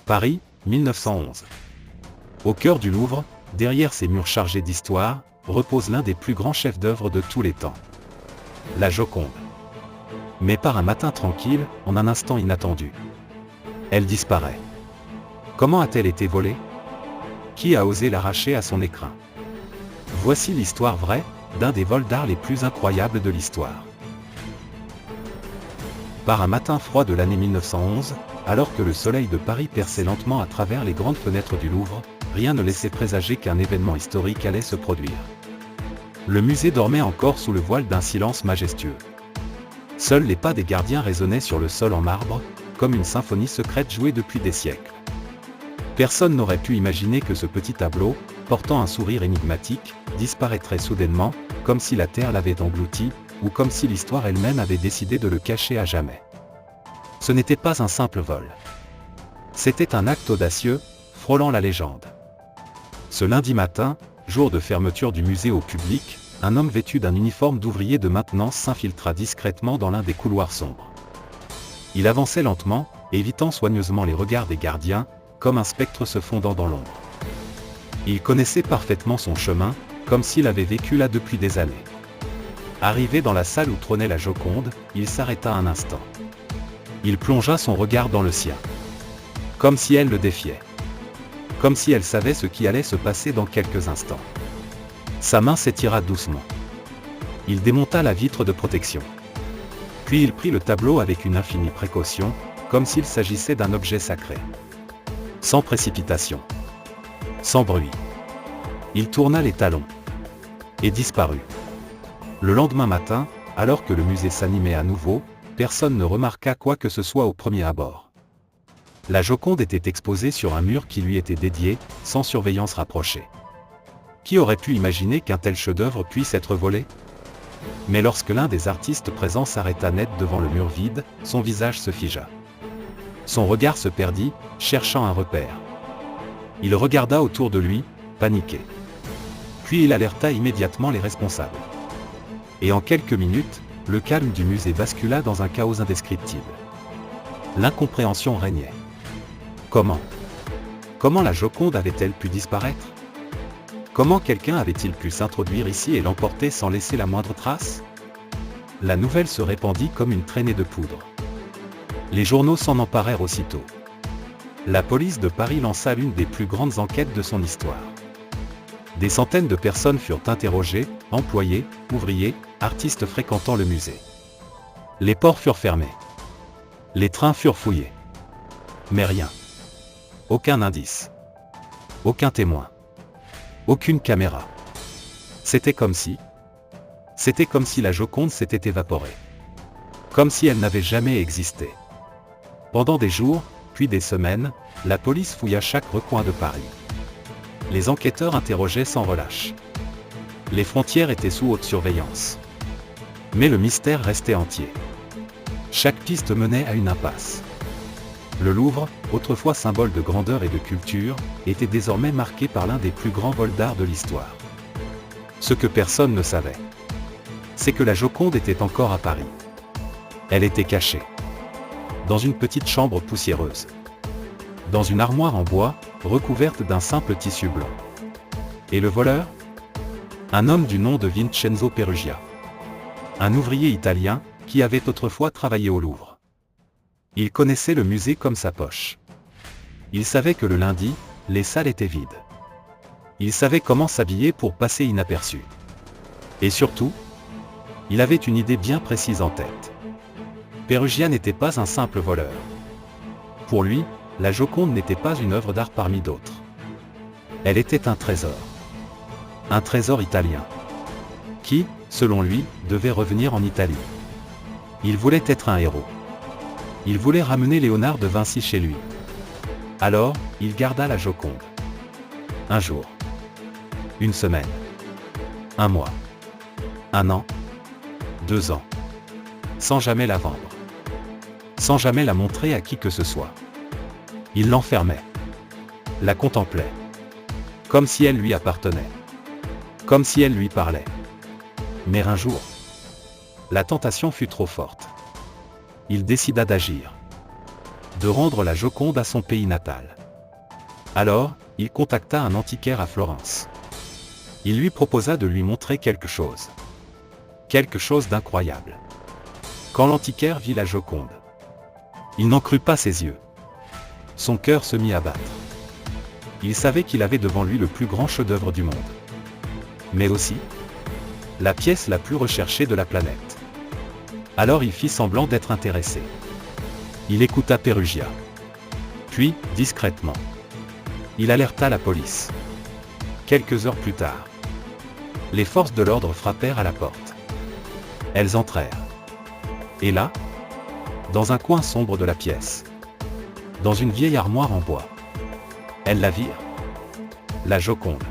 Paris, 1911. Au cœur du Louvre, derrière ces murs chargés d'histoire, repose l'un des plus grands chefs-d'œuvre de tous les temps. La Joconde. Mais par un matin tranquille, en un instant inattendu, elle disparaît. Comment a-t-elle été volée? Qui a osé l'arracher à son écrin? Voici l'histoire vraie, d'un des vols d'art les plus incroyables de l'histoire. Par un matin froid de l'année 1911, alors que le soleil de Paris perçait lentement à travers les grandes fenêtres du Louvre, rien ne laissait présager qu'un événement historique allait se produire. Le musée dormait encore sous le voile d'un silence majestueux. Seuls les pas des gardiens résonnaient sur le sol en marbre, comme une symphonie secrète jouée depuis des siècles. Personne n'aurait pu imaginer que ce petit tableau, portant un sourire énigmatique, disparaîtrait soudainement, comme si la terre l'avait englouti, ou comme si l'histoire elle-même avait décidé de le cacher à jamais. Ce n'était pas un simple vol. C'était un acte audacieux, frôlant la légende. Ce lundi matin, jour de fermeture du musée au public, un homme vêtu d'un uniforme d'ouvrier de maintenance s'infiltra discrètement dans l'un des couloirs sombres. Il avançait lentement, évitant soigneusement les regards des gardiens, comme un spectre se fondant dans l'ombre. Il connaissait parfaitement son chemin, comme s'il avait vécu là depuis des années. Arrivé dans la salle où trônait la Joconde, il s'arrêta un instant. Il plongea son regard dans le sien. Comme si elle le défiait. Comme si elle savait ce qui allait se passer dans quelques instants. Sa main s'étira doucement. Il démonta la vitre de protection. Puis il prit le tableau avec une infinie précaution, comme s'il s'agissait d'un objet sacré. Sans précipitation. Sans bruit. Il tourna les talons. Et disparut. Le lendemain matin, alors que le musée s'animait à nouveau, personne ne remarqua quoi que ce soit au premier abord. La Joconde était exposée sur un mur qui lui était dédié, sans surveillance rapprochée. Qui aurait pu imaginer qu'un tel chef-d'œuvre puisse être volé? Mais lorsque l'un des artistes présents s'arrêta net devant le mur vide, son visage se figea. Son regard se perdit, cherchant un repère. Il regarda autour de lui, paniqué. Puis il alerta immédiatement les responsables. Et en quelques minutes, le calme du musée bascula dans un chaos indescriptible. L'incompréhension régnait. Comment la Joconde avait-elle pu disparaître? Comment quelqu'un avait-il pu s'introduire ici et l'emporter sans laisser la moindre trace? La nouvelle se répandit comme une traînée de poudre. Les journaux s'en emparèrent aussitôt. La police de Paris lança l'une des plus grandes enquêtes de son histoire. Des centaines de personnes furent interrogées, employés, ouvriers, artistes fréquentant le musée. Les ports furent fermés. Les trains furent fouillés. Mais rien. Aucun indice. Aucun témoin. Aucune caméra. C'était comme si la Joconde s'était évaporée. Comme si elle n'avait jamais existé. Pendant des jours, puis des semaines, la police fouilla chaque recoin de Paris. Les enquêteurs interrogeaient sans relâche. Les frontières étaient sous haute surveillance. Mais le mystère restait entier. Chaque piste menait à une impasse. Le Louvre, autrefois symbole de grandeur et de culture, était désormais marqué par l'un des plus grands vols d'art de l'histoire. Ce que personne ne savait, c'est que la Joconde était encore à Paris. Elle était cachée. Dans une petite chambre poussiéreuse. Dans une armoire en bois, recouverte d'un simple tissu blanc. Et le voleur? Un homme du nom de Vincenzo Peruggia. Un ouvrier italien, qui avait autrefois travaillé au Louvre. Il connaissait le musée comme sa poche. Il savait que le lundi, les salles étaient vides. Il savait comment s'habiller pour passer inaperçu. Et surtout, il avait une idée bien précise en tête. Peruggia n'était pas un simple voleur. Pour lui, la Joconde n'était pas une œuvre d'art parmi d'autres. Elle était un trésor. Un trésor italien. Qui, selon lui, devait revenir en Italie. Il voulait être un héros. Il voulait ramener Léonard de Vinci chez lui. Alors, il garda la Joconde. Un jour. Une semaine. Un mois. Un an. 2 ans. Sans jamais la vendre. Sans jamais la montrer à qui que ce soit. Il l'enfermait. La contemplait. Comme si elle lui appartenait. Comme si elle lui parlait. Mais un jour, la tentation fut trop forte. Il décida d'agir. de rendre la Joconde à son pays natal. Alors, il contacta un antiquaire à Florence. Il lui proposa de lui montrer quelque chose. Quelque chose d'incroyable. Quand l'antiquaire vit la Joconde, il n'en crut pas ses yeux. Son cœur se mit à battre. Il savait qu'il avait devant lui le plus grand chef-d'œuvre du monde. Mais aussi, la pièce la plus recherchée de la planète. Alors il fit semblant d'être intéressé. Il écouta Pérugia. Puis, discrètement, il alerta la police. Quelques heures plus tard, les forces de l'ordre frappèrent à la porte. Elles entrèrent. Et là, dans un coin sombre de la pièce, dans une vieille armoire en bois, elles la virent. La Joconde,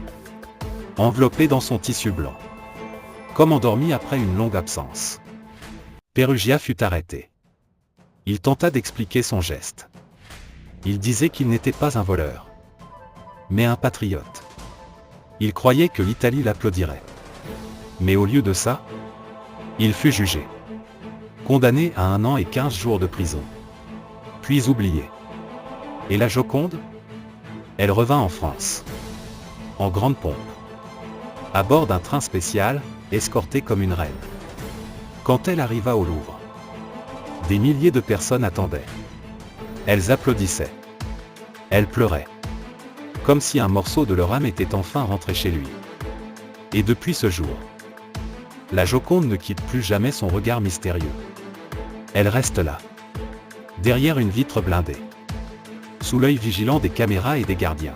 enveloppée dans son tissu blanc, comme endormie après une longue absence. Pérugia fut arrêté. Il tenta d'expliquer son geste. Il disait qu'il n'était pas un voleur, mais un patriote. Il croyait que l'Italie l'applaudirait. Mais au lieu de ça, il fut jugé. Condamné à 1 an et 15 jours de prison. Puis oublié. Et la Joconde? Elle revint en France. En grande pompe. À bord d'un train spécial, escortée comme une reine. Quand elle arriva au Louvre, des milliers de personnes attendaient. Elles applaudissaient. Elles pleuraient. Comme si un morceau de leur âme était enfin rentré chez lui. Et depuis ce jour, la Joconde ne quitte plus jamais son regard mystérieux. Elle reste là, derrière une vitre blindée, sous l'œil vigilant des caméras et des gardiens.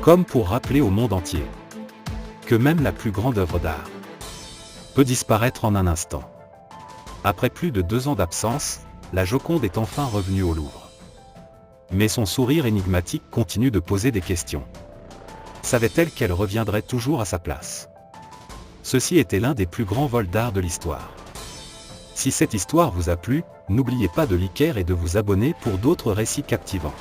Comme pour rappeler au monde entier que même la plus grande œuvre d'art peut disparaître en un instant. Après plus de 2 ans d'absence, la Joconde est enfin revenue au Louvre. Mais son sourire énigmatique continue de poser des questions. Savait-elle qu'elle reviendrait toujours à sa place? Ceci était l'un des plus grands vols d'art de l'histoire. Si cette histoire vous a plu, n'oubliez pas de liker et de vous abonner pour d'autres récits captivants.